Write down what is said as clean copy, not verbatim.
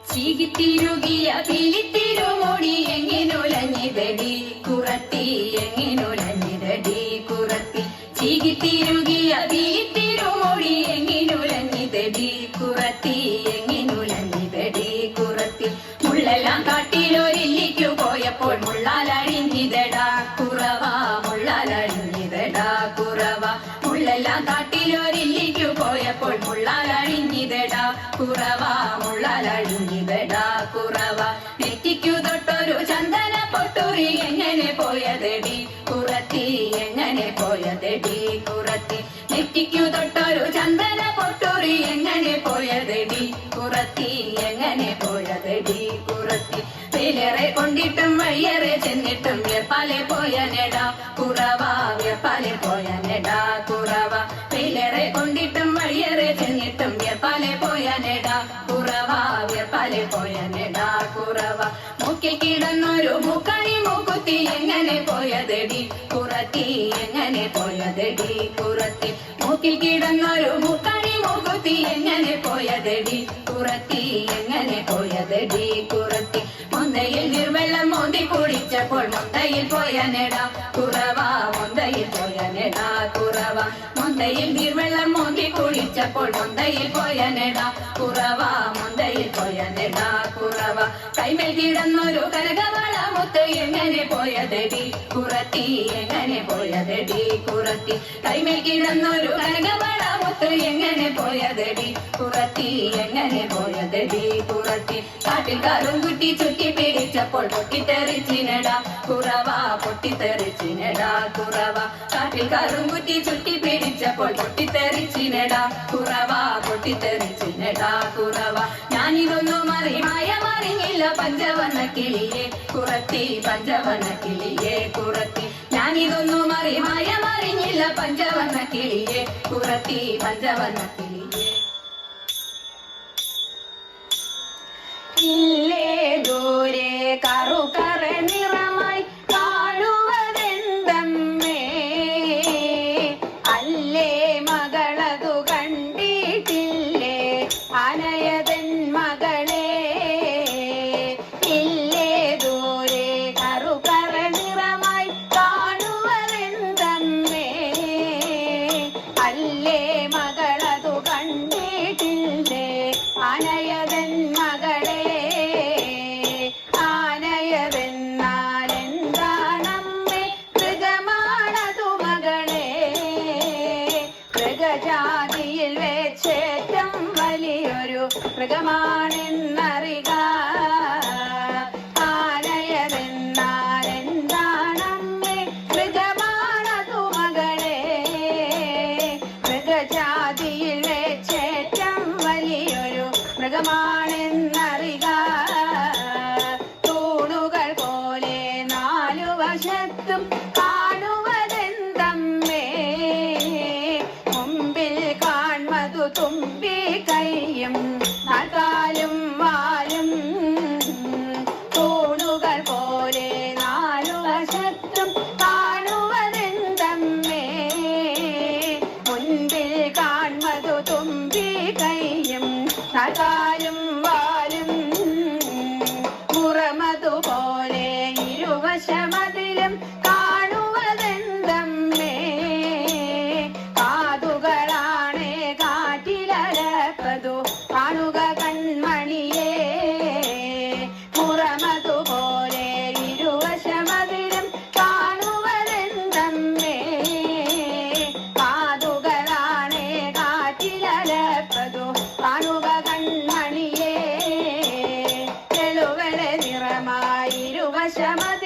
ചീകിത്തിരുകിയ പിലിത്തിരുമുടി എങ്ങിനുലഞ്ഞിതടി കുറത്തി എങ്ങിനുലഞ്ഞിതടി കുറത്തി ചീകിത്തിരുകിയ പിലിത്തിരുമുടി എങ്ങിനുലഞ്ഞിതടി കുറത്തി എങ്ങിനുലഞ്ഞിതടി കുറത്തി മുള്ളെല്ലാം കാട്ടിലൊരില്ലിക്കു പോയപ്പോൾ മുള്ളാലഴിഞ്ഞിതടാ കുറവ മുള്ളാലഴിഞ്ഞിതടാ കുറവ മുള്ളെല്ലാം കാട്ടിലൊരില്ലിക്കു പോയപ്പോൾ മുള്ളാലഴിഞ്ഞിതടാ കുറവ മുള്ളാലഴിഞ്ഞിതടാ കുറവ നെറ്റിക്കു തൊട്ടൊരു ചന്ദന പൊട്ടുറി എങ്ങനെ പോയതെടി കുറത്തി എങ്ങനെ പോയതെടി കുറത്തി നെറ്റിക്കു തൊട്ടൊരു ചന്ദന പൊട്ടുറി എങ്ങനെ പോയതെടി കുറത്തി എങ്ങനെ പോയതെടി കുറത്തി വേലേറെ കൊണ്ടിട്ടും വയ്യേറെ ചെന്നിട്ടും വ്യപ്പാലെ പോയനെടാ കുറവ വ്യപ്പാലെ പോയനെടാ കുറവ വേലേറെ കൊണ്ടിട്ടും വയ്യേറെ ചെന്നിട്ടും വ്യപ്പാലെ പോയനെടാ കുറവ വ്യപ്പാലെ പോയനെടാ കുറവ മൂക്കിൽ കിടന്നൊരു മൂക്കണി മൂക്കുത്തി എങ്ങനെ പോയതെടി കുറത്തി എങ്ങനെ പോയതെടി കുറത്തി മൂക്കിൽ കിടന്നൊരു മൂക്കണി മൂക്കുത്തി എങ്ങനെ പോയതെടി കുറത്തി എങ്ങനെ പോയതെടി കുറത്തി മുന്തയിൽ നിർവെള്ളം മോന്തി കുടിച്ചപ്പോൾ മുന്തയിൽ പോയനെടാ കുറവ മുന്തയിൽ പോയനെടാ കുറവ മുന്തയിൽ നിർവെള്ളം മോന്തി കുടിച്ചപ്പോൾ മുന്തയിൽ പോയനെടാ കുറവ മുന്തയിൽ പോയനെടാ കുറവ കൈമേൽ കിടന്നൊരു കനകവള മുത്ത് എങ്ങനെ പോയതെടി കുറത്തി എങ്ങനെ പോയതെടി കുറത്തി കൈമേൽ കിടന്നൊരു കനകവള മുത്ത് എങ്ങനെ പോയതെടി കുറത്തി എങ്ങനെ പോയതെടി കുറത്തി കാട്ടിൽ കറുംകുട്ടി ചുറ്റി പിടിച്ചപ്പോൾ പൊട്ടിത്തെറിച്ചിനടാ കുറവ പൊട്ടിത്തെറിച്ചിനടാ കുറവ കാട്ടിൽ കറുംകുട്ടി ചുറ്റി പിടിച്ചപ്പോൾ പൊട്ടിത്തെറിച്ചിനടാ കുറവ പൊട്ടിത്തെറിച്ചിനടാ കുറവ ഞാനിതൊന്നും മറിഞ്ഞില്ല പഞ്ചവർണ്ണ കിളിയെ കുറത്തി പഞ്ചവർണ്ണ കിളിയെ കുറത്തി ഞാനിതൊന്നും മറിഞ്ഞില്ല പഞ്ചവർണ്ണ കിളിയെ കുറത്തി പഞ്ചവർണ്ണ കിളിയെ ഇല്ലേ ദൂരെ കറുകറ നിറമായി കാണുവതെന്തമ്മേ അല്ലേ മകളതു കണ്ടിട്ടില്ലേ അനയതൻ മകളെ ഇല്ലേ ദൂരെ കറുകറ നിറമായി കാണുവതെന്തമ്മേ അല്ലേ മകളതു ആകാശമതി